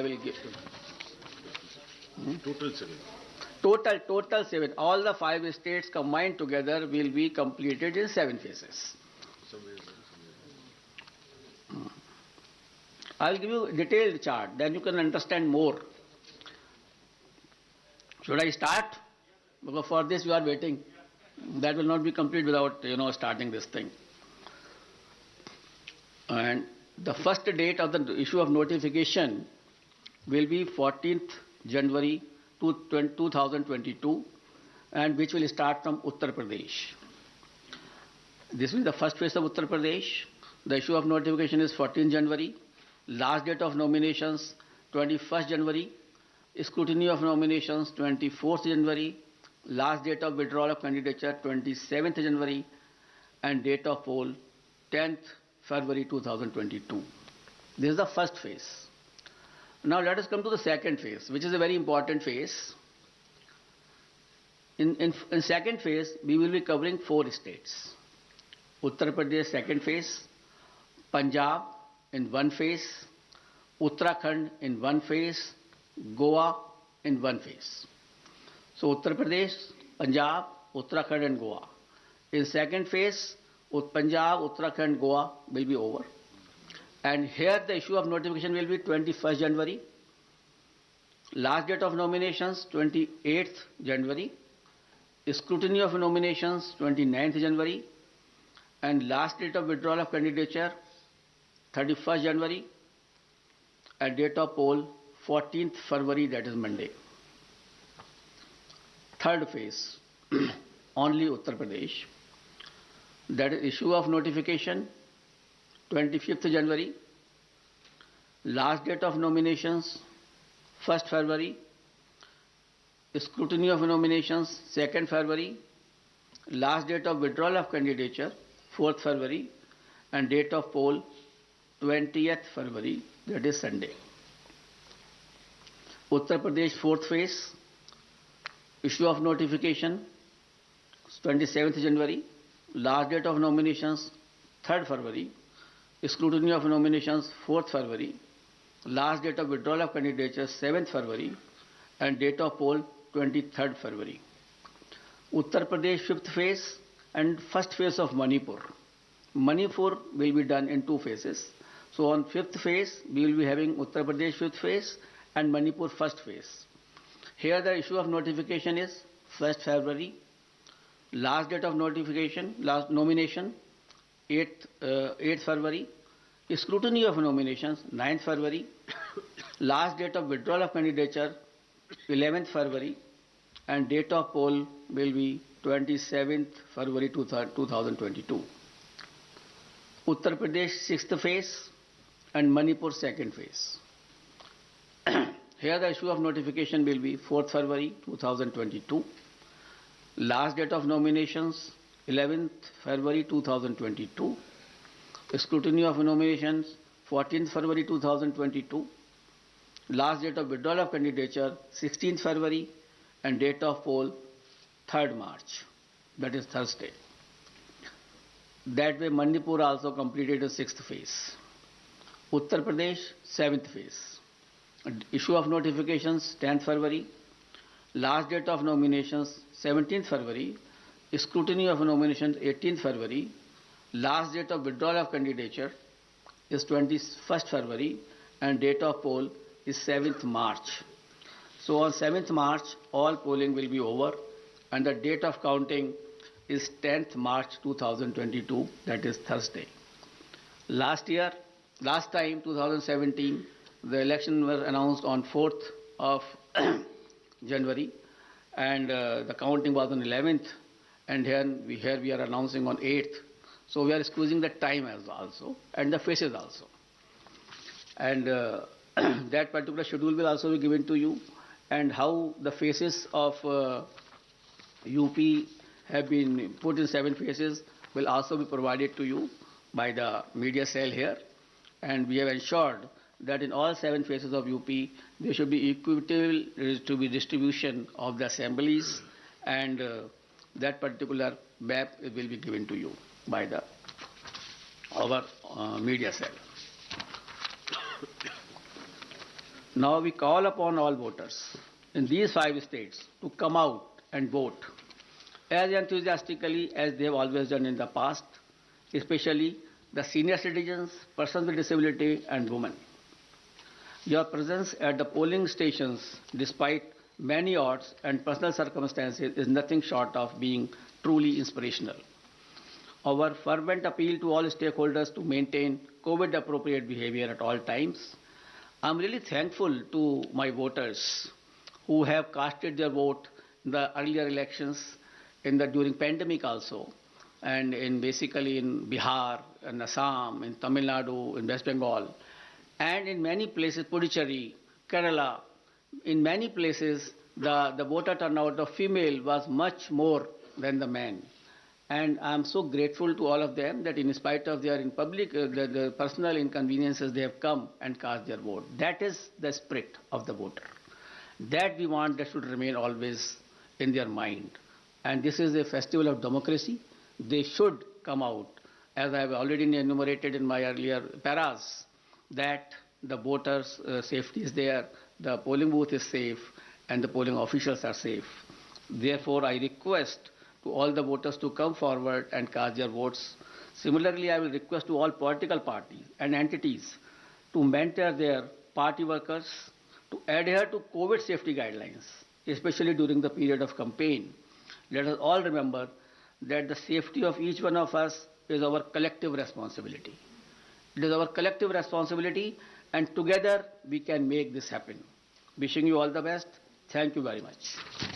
I will give. Total 7. Total 7. All the 5 states combined together will be completed in 7 phases. I will give you a detailed chart, then you can understand more. Should I start? Because for this you are waiting. That will not be complete without starting this thing. And the first date of the issue of notification will be 14th January 2022, and which will start from Uttar Pradesh. This is the first phase of Uttar Pradesh. The issue of notification is 14th January. Last date of nominations 21st January. Scrutiny of nominations 24th January. Last date of withdrawal of candidature 27th January. And date of poll 10th February 2022. This is the first phase. Now let us come to the second phase, which is a very important phase. In second phase, we will be covering 4 states. Uttar Pradesh second phase, Punjab in 1 phase, Uttarakhand in 1 phase, Goa in 1 phase. So Uttar Pradesh, Punjab, Uttarakhand and Goa. In second phase, Punjab, Uttarakhand, Goa will be over. And here the issue of notification will be 21st January. Last date of nominations 28th January. Scrutiny of nominations 29th January. And last date of withdrawal of candidature 31st January. And date of poll 14th February, that is Monday. Third phase, only Uttar Pradesh. That is issue of notification 25th January. Last date of nominations 1st February. Scrutiny of nominations 2nd February. Last date of withdrawal of candidature 4th February. And date of poll 20th February, that is Sunday. Uttar Pradesh 4th phase, issue of notification 27th January. Last date of nominations 3rd February. Scrutiny of nominations 4th February. Last date of withdrawal of candidature 7th February. And date of poll 23rd February. Uttar Pradesh 5th phase and first phase of Manipur. Manipur will be done in 2 phases. So on 5th phase we will be having Uttar Pradesh 5th phase and Manipur 1st phase. Here the issue of notification is 1st February. Last date of notification, last nomination 8th February. Scrutiny of nominations 9th February. Last date of withdrawal of candidature 11th February. And date of poll will be 27th February 2022. Uttar Pradesh 6th phase and Manipur 2nd phase. Here the issue of notification will be 4th February 2022. Last date of nominations 11th February 2022. Scrutiny of nominations 14th February 2022. Last date of withdrawal of candidature 16th February. And date of poll 3rd March, that is Thursday. That way Manipur also completed the 6th phase. Uttar Pradesh 7th phase. Issue of notifications 10th February. Last date of nominations 17th February. Scrutiny of nominations 18th February. Last date of withdrawal of candidature is 21st February. And date of poll is 7th March. So on 7th March, all polling will be over, and the date of counting is 10th March 2022, that is Thursday. Last time, 2017, the election was announced on 4th of January, and the counting was on 11th, and here we are announcing on 8th. So we are squeezing the time as also, and the phases also. And that particular schedule will also be given to you. And how the phases of UP have been put in 7 phases will also be provided to you by the media cell here. And we have ensured that in all 7 phases of UP, there should be equitable to be distribution of the assemblies, and that particular map will be given to you by our media cell. Now we call upon all voters in these 5 states to come out and vote as enthusiastically as they have always done in the past, especially the senior citizens, persons with disability, and women. Your presence at the polling stations, despite many odds and personal circumstances, is nothing short of being truly inspirational. Our fervent appeal to all stakeholders to maintain COVID appropriate behavior at all times. I'm really thankful to my voters who have casted their vote in the earlier elections, during pandemic also, and basically in Bihar, in Assam, in Tamil Nadu, in West Bengal, and in many places, Puducherry, Kerala, in many places, the voter turnout of female was much more than the men. And I'm so grateful to all of them that in spite of their the personal inconveniences, they have come and cast their vote. That is the spirit of the voter. That we want that should remain always in their mind. And this is a festival of democracy. They should come out, as I have already enumerated in my earlier paras, that the voters' safety is there, the polling booth is safe, and the polling officials are safe. Therefore, I request to all the voters to come forward and cast their votes. Similarly, I will request to all political parties and entities to mentor their party workers to adhere to COVID safety guidelines, especially during the period of campaign. Let us all remember that the safety of each one of us is our collective responsibility. It is our collective responsibility, and together we can make this happen. Wishing you all the best. Thank you very much.